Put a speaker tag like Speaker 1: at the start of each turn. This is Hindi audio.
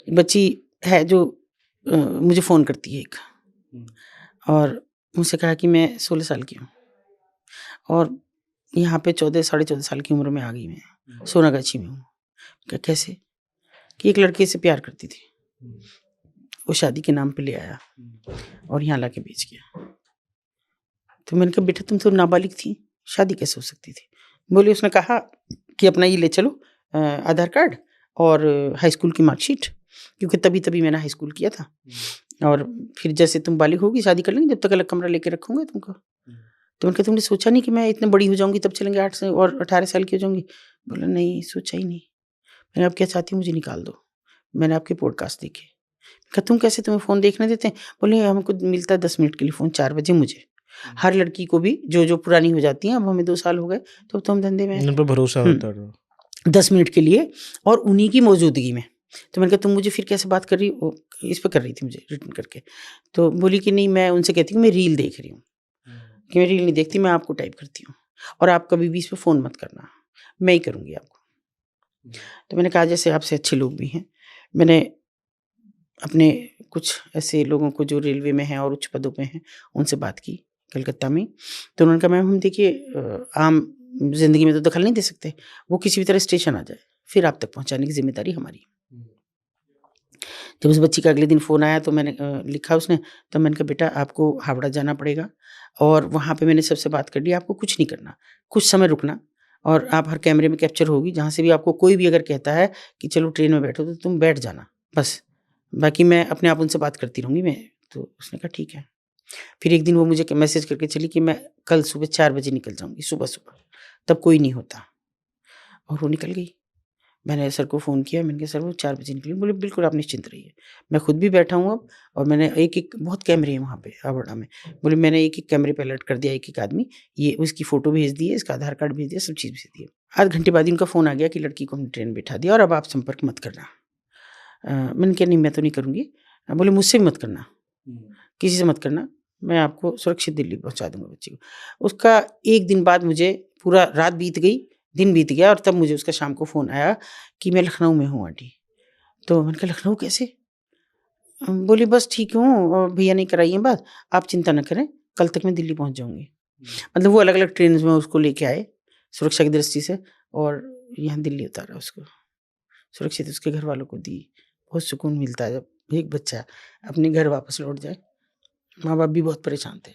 Speaker 1: एक बच्ची है जो मुझे फ़ोन करती है एक,
Speaker 2: हुँ।
Speaker 1: और मुझसे कहा कि मैं 16 साल की हूँ और यहाँ पे 14 साढ़े 14 साल की उम्र में आ गई मैं,
Speaker 2: हुँ।
Speaker 1: सोनागाछी में हूँ। क्या कैसे? कि एक लड़के से प्यार करती थी,
Speaker 2: हुँ।
Speaker 1: वो शादी के नाम पे ले आया
Speaker 2: हुँ।
Speaker 1: और यहाँ लाके बेच गया। तो मैंने कहा बेटा तुम तो नाबालिग थी, शादी कैसे हो सकती थी? बोली उसने कहा कि अपना ये ले चलो आधार कार्ड और हाई स्कूल की मार्कशीट, क्योंकि तभी मैंने हाई स्कूल किया था,
Speaker 2: हुँ।
Speaker 1: और फिर जैसे तुम बालिग होगी शादी कर लेंगे, जब तक अलग कमरा लेके रखूँगा तुमको।
Speaker 2: हुँ।
Speaker 1: तो मैंने कहा तुमने सोचा नहीं कि मैं इतनी बड़ी हो जाऊँगी तब चलेंगे, 8 से और 18 साल की हो जाऊँगी? बोला नहीं, सोचा ही नहीं। मैंने, आप क्या चाहती हो मुझे निकाल दो, मैंने आपके पॉडकास्ट देखे। कहा तुम कैसे, तुम्हें फ़ोन देखने देते हैं? बोले हमको मिलता है 10 मिनट के लिए फ़ोन, 4 बजे मुझे।
Speaker 2: हुँ।
Speaker 1: हर लड़की को भी जो पुरानी हो जाती हैं, अब हमें 2 साल हो गए, तो हम धंधे में हैं।
Speaker 2: उन पे भरोसा
Speaker 1: हुँ,
Speaker 2: होता है।
Speaker 1: 10 मिनट के लिए और उन्हीं की मौजूदगी में। तो मैंने कहा तुम मुझे फिर कैसे बात कर रही हो? इस पे कर रही थी मुझे रिटर्न करके। तो बोली कि नहीं, मैं उनसे कहती हूँ मैं रील देख रही हूँ,
Speaker 2: हुँ।
Speaker 1: कि मैं रील नहीं देखती, मैं आपको टाइप करती हूँ और आप कभी भी इस पे फ़ोन मत करना, मैं ही करूँगी आपको।
Speaker 2: हुँ।
Speaker 1: तो मैंने कहा जैसे आपसे अच्छे लोग भी हैं, मैंने अपने कुछ ऐसे लोगों को जो रेलवे में हैं और उच्च पदों पे हैं, उनसे बात की कलकत्ता में। तो उन्होंने कहा मैम हम देखिए आम ज़िंदगी में तो दखल नहीं दे सकते, वो किसी भी तरह स्टेशन आ जाए, फिर आप तक पहुँचाने की ज़िम्मेदारी हमारी।
Speaker 2: हुँ।
Speaker 1: जब उस बच्ची का अगले दिन फ़ोन आया तो मैंने लिखा उसने, तो मैंने कहा बेटा आपको हावड़ा जाना पड़ेगा और वहाँ पे मैंने सबसे बात कर ली, आपको कुछ नहीं करना, कुछ समय रुकना और आप हर कैमरे में कैप्चर होगी, जहाँ से भी आपको कोई भी अगर कहता है कि चलो ट्रेन में बैठो, तो तुम बैठ जाना बस, बाकी मैं अपने आप उनसे बात करती रहूँगी मैं। तो उसने कहा ठीक है। फिर एक दिन वो मुझे मैसेज करके चली कि मैं कल सुबह 4 बजे निकल जाऊँगी, सुबह-सुबह, तब कोई नहीं होता, और वो निकल गई। मैंने सर को फ़ोन किया, मैंने कहा सर वो 4 बजे निकली, बोले बिल्कुल आप निश्चिंत रहिए। मैं खुद भी बैठा हूँ अब, और मैंने एक-एक बहुत कैमरे हैं वहाँ पे हावड़ा में। बोले मैंने एक-एक कैमरे पे अलर्ट कर दिया, एक-एक आदमी, ये उसकी फ़ोटो भेज दी है, इसका आधार कार्ड भेज दिया, सब चीज़ भेज दी है। आध घंटे बाद ही उनका फ़ोन आ गया कि लड़की को हमने ट्रेन में बिठा दिया और अब आप संपर्क मत करना। मैंने कहा नहीं मैं तो नहीं करूँगी। बोले मुझसे भी मत करना,
Speaker 2: हुँ।
Speaker 1: किसी से मत करना, मैं आपको सुरक्षित दिल्ली पहुँचा दूँगा बच्ची को। उसका 1 दिन बाद मुझे पूरा रात बीत गई, दिन बीत गया और तब मुझे उसका शाम को फ़ोन आया कि मैं लखनऊ में हूँ आंटी। तो मैंने कहा लखनऊ कैसे? बोली बस ठीक हूँ और भैया ने कराई है बात, आप चिंता ना करें, कल तक मैं दिल्ली पहुँच जाऊँगी।
Speaker 2: हुँ।
Speaker 1: मतलब वो अलग-अलग ट्रेन्स में उसको लेके आए, सुरक्षा की दृष्टि से, और यहाँ दिल्ली उतारा उसको। सुरक्षित उसके घरवालों को दी। बहुत सुकून मिलता है जब एक बच्चा अपने घर वापस लौट जाए। माँ-बाप भी बहुत परेशान थे।